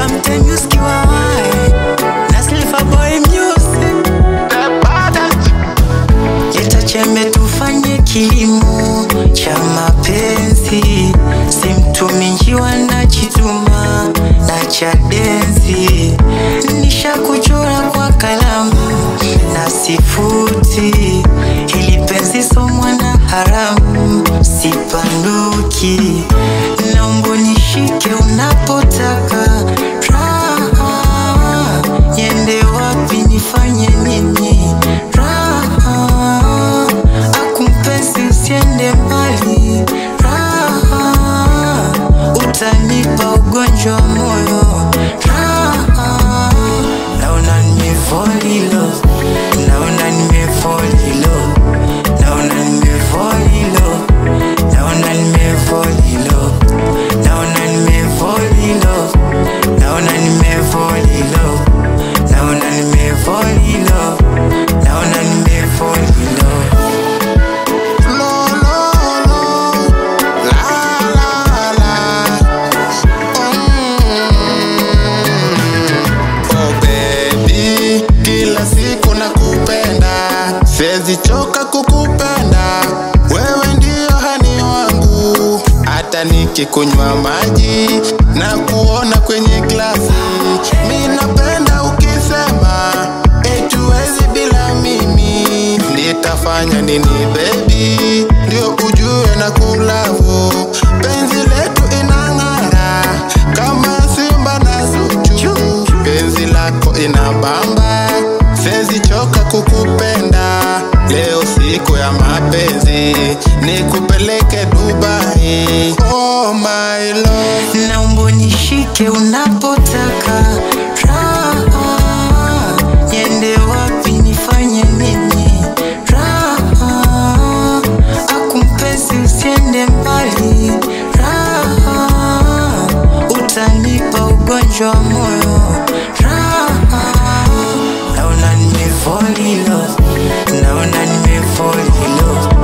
Sometimes you ski why na Silver Boy music. Yetachembe tufanye kilimo cha mapenzi, simtumi njiwa na chituma na chadenzi. Nisha kuchora kwa kalamu na sifuti, hili penzi somwa na haramu sipanuki. Naomba nishike unapotaka, raha yende wapi nifanye nini, raha akumpenzi usiende mbali, raha utanipa ugonjwa moyo, raha naona nimefall in love, naona nimefall in love, naona nimefall in love, naona nimefall in love, naona nimefall in love, naona nimefall in love, naona nimefall in love, naona nimefall in love. Siwezi choka kukupenda, wewe ndio hani wangu. Hata nikikunywa maji na kuona kwenye glasi, mimi napenda ukisema eti huwezi bila mimi. Nitafanya nini baby, ndio ujue na kulavu. Penzi letu inang'ara kama Simba na Zuchu, penzi lako inabamba, siwezi choka kukupenda. Leo siku ya mapenzi, nikupeleke Dubai, oh my love. Naomba nishike unapotaka, raha yende wapi nifanye nini, raha akumpenzi usiende mbali, raha utanipa ugonjwa moyo, raha naona nimefall in love, naona nimefall in love.